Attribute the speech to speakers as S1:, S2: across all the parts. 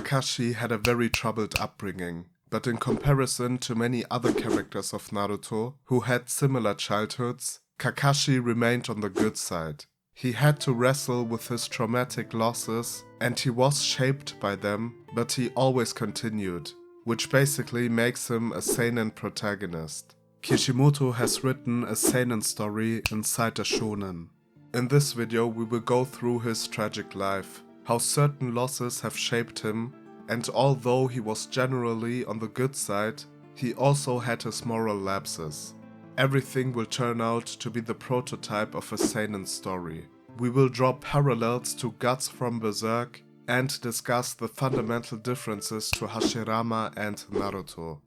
S1: Kakashi had a very troubled upbringing, but in comparison to many other characters of Naruto who had similar childhoods, Kakashi remained on the good side. He had to wrestle with his traumatic losses and he was shaped by them, but he always continued, which basically makes him a seinen protagonist. Kishimoto has written a seinen story inside a shonen. In this video we will go through his tragic life, how certain losses have shaped him, and although he was generally on the good side, he also had his moral lapses. Everything will turn out to be the prototype of a seinen story. We will draw parallels to Guts from Berserk and discuss the fundamental differences to Hashirama and Naruto.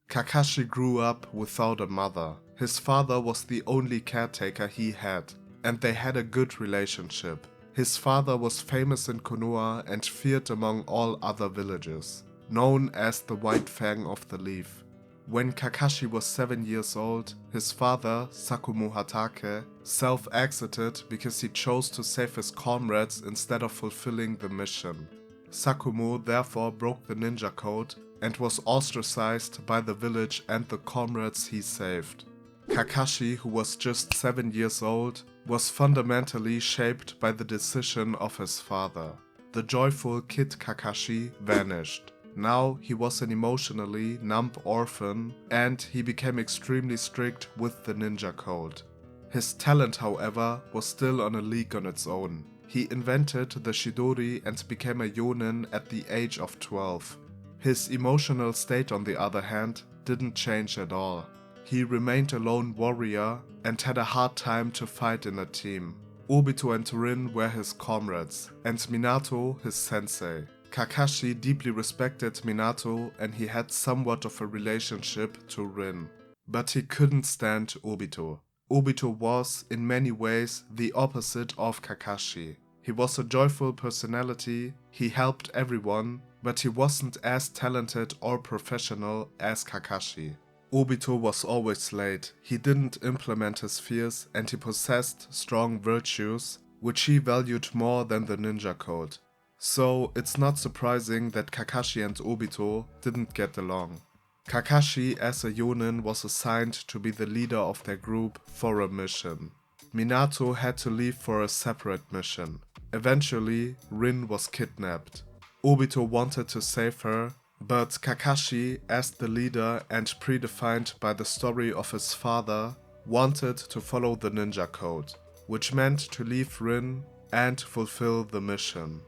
S1: Kakashi grew up without a mother. His father was the only caretaker he had, and they had a good relationship. His father was famous in Konoha and feared among all other villagers, known as the White Fang of the Leaf. When Kakashi was 7 years old, his father, Sakumo Hatake, self-exited because he chose to save his comrades instead of fulfilling the mission. Sakumo therefore broke the ninja code and was ostracized by the village and the comrades he saved. Kakashi, who was just 7 years old, was fundamentally shaped by the decision of his father. The joyful kid Kakashi vanished. Now he was an emotionally numb orphan and he became extremely strict with the ninja code. His talent, however, was still on a league on its own. He invented the Chidori and became a Jonin at the age of 12. His emotional state, on the other hand, didn't change at all. He remained a lone warrior and had a hard time to fight in a team. Obito and Rin were his comrades, and Minato his sensei. Kakashi deeply respected Minato and he had somewhat of a relationship to Rin. But he couldn't stand Obito. Obito was, in many ways, the opposite of Kakashi. He was a joyful personality, he helped everyone, but he wasn't as talented or professional as Kakashi. Obito was always late, he didn't implement his fears and he possessed strong virtues, which he valued more than the ninja code. So it's not surprising that Kakashi and Obito didn't get along. Kakashi as a Jonin was assigned to be the leader of their group for a mission. Minato had to leave for a separate mission. Eventually, Rin was kidnapped. Obito wanted to save her, but Kakashi, as the leader and predefined by the story of his father, wanted to follow the ninja code, which meant to leave Rin and fulfill the mission.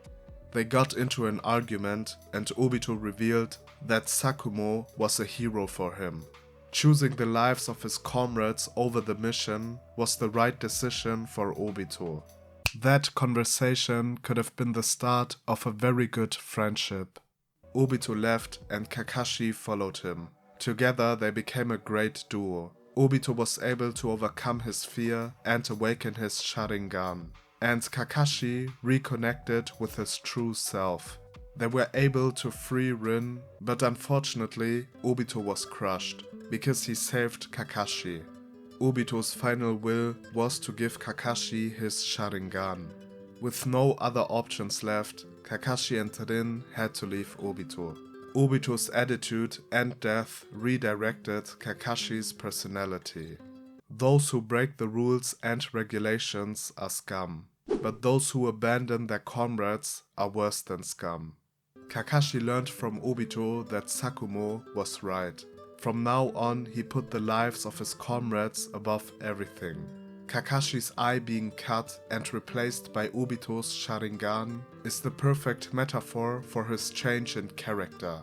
S1: They got into an argument and Obito revealed that Sakumo was a hero for him. Choosing the lives of his comrades over the mission was the right decision for Obito. That conversation could have been the start of a very good friendship. Obito left and Kakashi followed him. Together they became a great duo. Obito was able to overcome his fear and awaken his Sharingan. And Kakashi reconnected with his true self. They were able to free Rin, but unfortunately Obito was crushed, because he saved Kakashi. Obito's final will was to give Kakashi his Sharingan. With no other options left, Kakashi and Rin had to leave Obito. Obito's attitude and death redirected Kakashi's personality. Those who break the rules and regulations are scum, but those who abandon their comrades are worse than scum. Kakashi learned from Obito that Sakumo was right. From now on, he put the lives of his comrades above everything. Kakashi's eye being cut and replaced by Obito's Sharingan is the perfect metaphor for his change in character.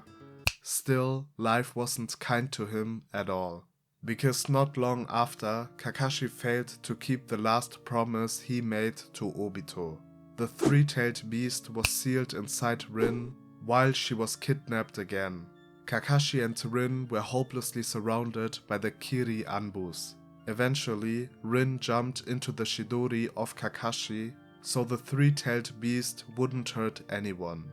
S1: Still, life wasn't kind to him at all. Because not long after, Kakashi failed to keep the last promise he made to Obito. The three-tailed beast was sealed inside Rin while she was kidnapped again. Kakashi and Rin were hopelessly surrounded by the Kiri Anbus. Eventually, Rin jumped into the Chidori of Kakashi so the three-tailed beast wouldn't hurt anyone.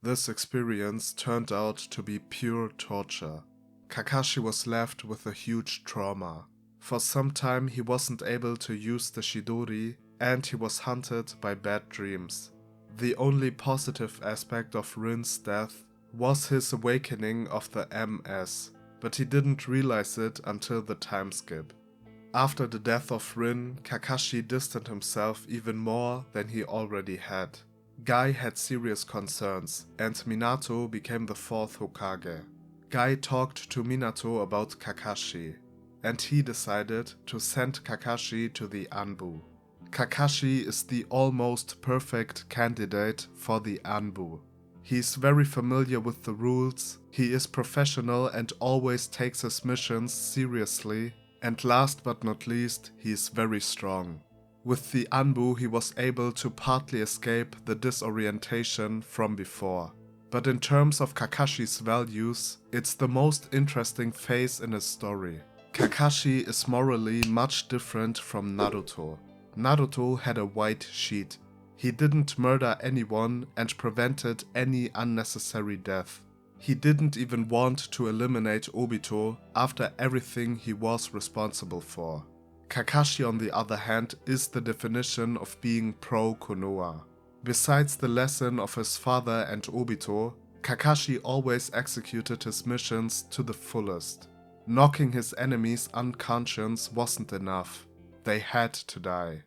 S1: This experience turned out to be pure torture. Kakashi was left with a huge trauma. For some time he wasn't able to use the Chidori and he was haunted by bad dreams. The only positive aspect of Rin's death was his awakening of the MS, but he didn't realize it until the time skip. After the death of Rin, Kakashi distanced himself even more than he already had. Guy had serious concerns, and Minato became the fourth Hokage. Guy talked to Minato about Kakashi, and he decided to send Kakashi to the Anbu. Kakashi is the almost perfect candidate for the Anbu. He is very familiar with the rules, he is professional and always takes his missions seriously, and last but not least, he is very strong. With the Anbu he was able to partly escape the disorientation from before. But in terms of Kakashi's values, it's the most interesting phase in his story. Kakashi is morally much different from Naruto. Naruto had a white sheet. He didn't murder anyone and prevented any unnecessary death. He didn't even want to eliminate Obito after everything he was responsible for. Kakashi, on the other hand, is the definition of being pro-Konoha. Besides the lesson of his father and Obito, Kakashi always executed his missions to the fullest. Knocking his enemies unconscious wasn't enough. They had to die.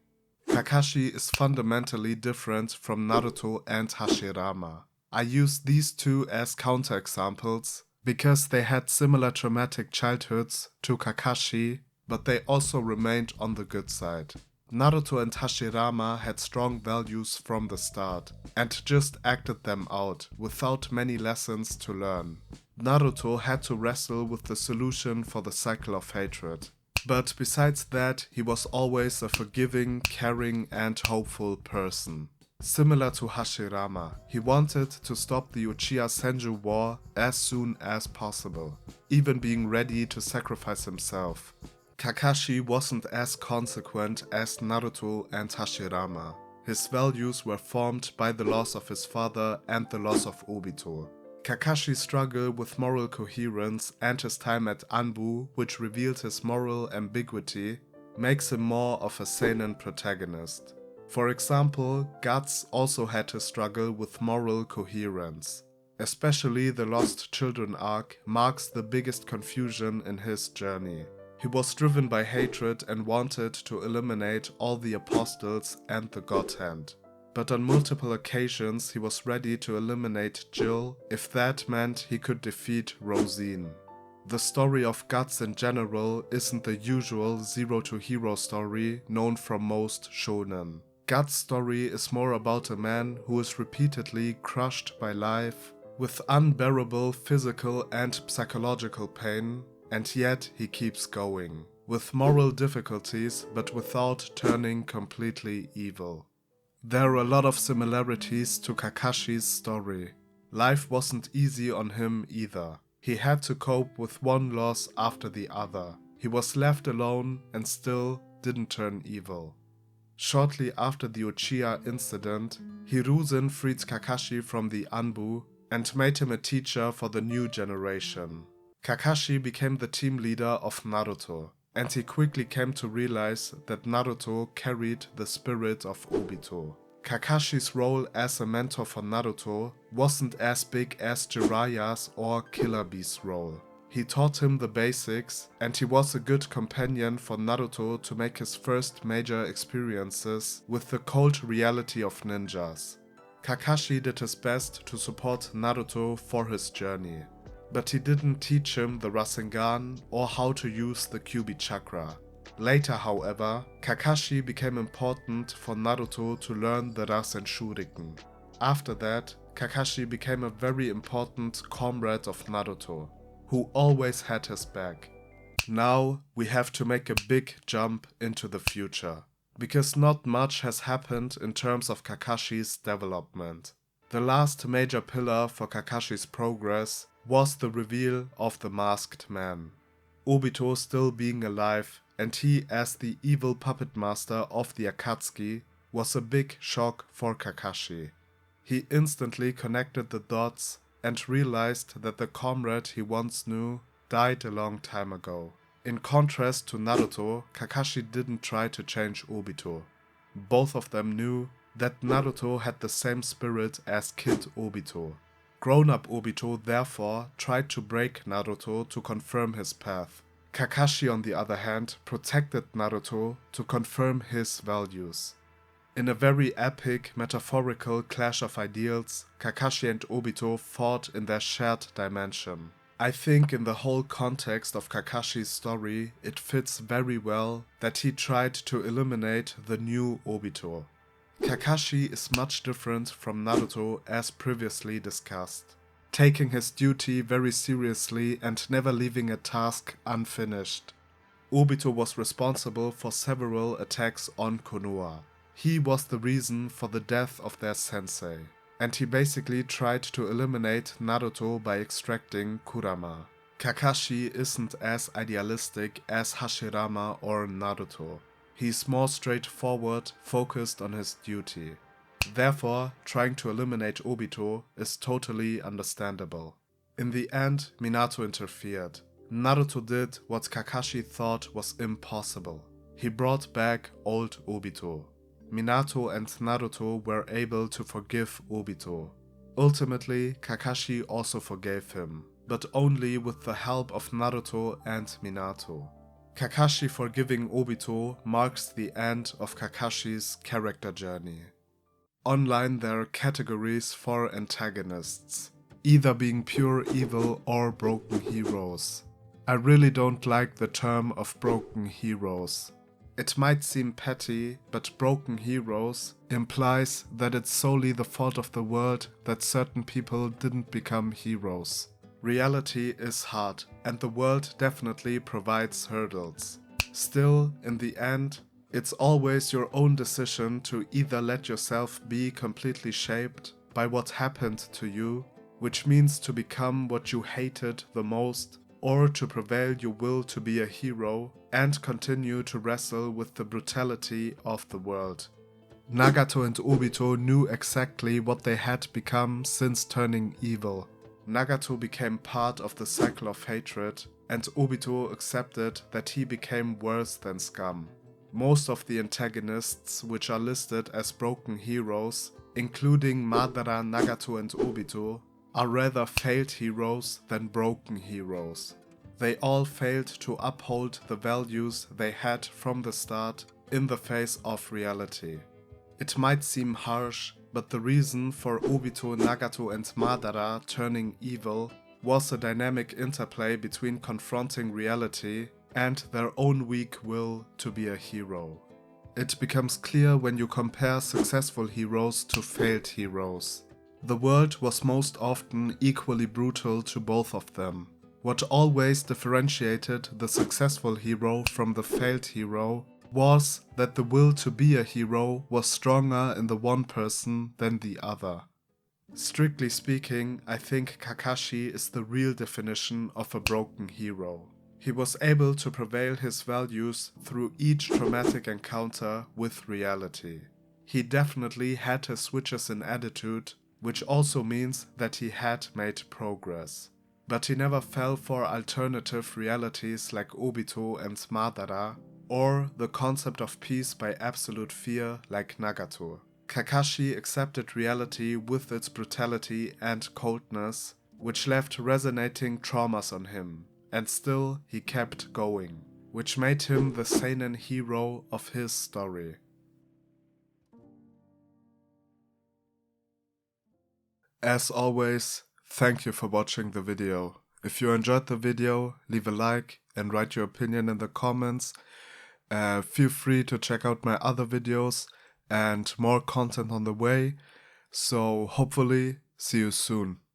S1: Kakashi is fundamentally different from Naruto and Hashirama. I use these two as counterexamples because they had similar traumatic childhoods to Kakashi, but they also remained on the good side. Naruto and Hashirama had strong values from the start and just acted them out without many lessons to learn. Naruto had to wrestle with the solution for the cycle of hatred. But besides that, he was always a forgiving, caring and hopeful person. Similar to Hashirama, he wanted to stop the Uchiha Senju war as soon as possible, even being ready to sacrifice himself. Kakashi wasn't as consequent as Naruto and Hashirama. His values were formed by the loss of his father and the loss of Obito. Kakashi's struggle with moral coherence and his time at Anbu, which revealed his moral ambiguity, makes him more of a seinen protagonist. For example, Guts also had to struggle with moral coherence. Especially the Lost Children arc marks the biggest confusion in his journey. He was driven by hatred and wanted to eliminate all the apostles and the God Hand. But on multiple occasions he was ready to eliminate Jill if that meant he could defeat Rosine. The story of Guts in general isn't the usual zero to hero story known from most shonen. Guts' story is more about a man who is repeatedly crushed by life with unbearable physical and psychological pain, and yet he keeps going, with moral difficulties but without turning completely evil. There are a lot of similarities to Kakashi's story. Life wasn't easy on him either. He had to cope with one loss after the other. He was left alone and still didn't turn evil. Shortly after the Uchiha incident, Hiruzen freed Kakashi from the Anbu and made him a teacher for the new generation. Kakashi became the team leader of Naruto, and he quickly came to realize that Naruto carried the spirit of Obito. Kakashi's role as a mentor for Naruto wasn't as big as Jiraiya's or Killer Bee's role. He taught him the basics, and he was a good companion for Naruto to make his first major experiences with the cold reality of ninjas. Kakashi did his best to support Naruto for his journey, but he didn't teach him the Rasengan or how to use the Kyuubi chakra. Later, however, Kakashi became important for Naruto to learn the Rasen Shuriken. After that, Kakashi became a very important comrade of Naruto, who always had his back. Now we have to make a big jump into the future, because not much has happened in terms of Kakashi's development. The last major pillar for Kakashi's progress was the reveal of the masked man. Obito still being alive and he as the evil puppet master of the Akatsuki was a big shock for Kakashi. He instantly connected the dots and realized that the comrade he once knew died a long time ago. In contrast to Naruto, Kakashi didn't try to change Obito. Both of them knew that Naruto had the same spirit as Kid Obito. Grown-up Obito therefore tried to break Naruto to confirm his path. Kakashi, on the other hand, protected Naruto to confirm his values. In a very epic, metaphorical clash of ideals, Kakashi and Obito fought in their shared dimension. I think in the whole context of Kakashi's story, it fits very well that he tried to eliminate the new Obito. Kakashi is much different from Naruto as previously discussed, taking his duty very seriously and never leaving a task unfinished. Obito was responsible for several attacks on Konoha. He was the reason for the death of their sensei, and he basically tried to eliminate Naruto by extracting Kurama. Kakashi isn't as idealistic as Hashirama or Naruto. He's more straightforward, focused on his duty. Therefore, trying to eliminate Obito is totally understandable. In the end, Minato interfered. Naruto did what Kakashi thought was impossible. He brought back old Obito. Minato and Naruto were able to forgive Obito. Ultimately, Kakashi also forgave him, but only with the help of Naruto and Minato. Kakashi forgiving Obito marks the end of Kakashi's character journey. Online there are categories for antagonists, either being pure evil or broken heroes. I really don't like the term of broken heroes. It might seem petty, but broken heroes implies that it's solely the fault of the world that certain people didn't become heroes. Reality is hard, and the world definitely provides hurdles. Still, in the end, it's always your own decision to either let yourself be completely shaped by what happened to you, which means to become what you hated the most, or to prevail your will to be a hero and continue to wrestle with the brutality of the world. Nagato and Obito knew exactly what they had become since turning evil. Nagato became part of the cycle of hatred, and Obito accepted that he became worse than scum. Most of the antagonists which are listed as broken heroes, including Madara, Nagato and Obito, are rather failed heroes than broken heroes. They all failed to uphold the values they had from the start in the face of reality. It might seem harsh, but the reason for Obito, Nagato and Madara turning evil was a dynamic interplay between confronting reality and their own weak will to be a hero. It becomes clear when you compare successful heroes to failed heroes. The world was most often equally brutal to both of them. What always differentiated the successful hero from the failed hero was that the will to be a hero was stronger in the one person than the other. Strictly speaking, I think Kakashi is the real definition of a broken hero. He was able to prevail his values through each traumatic encounter with reality. He definitely had his switches in attitude, which also means that he had made progress. But he never fell for alternative realities like Obito and Madara, or the concept of peace by absolute fear like Nagato. Kakashi accepted reality with its brutality and coldness, which left resonating traumas on him, and still he kept going, which made him the seinen hero of his story. As always, thank you for watching the video. If you enjoyed the video, leave a like and write your opinion in the comments. Feel free to check out my other videos and more content on the way. So hopefully, see you soon.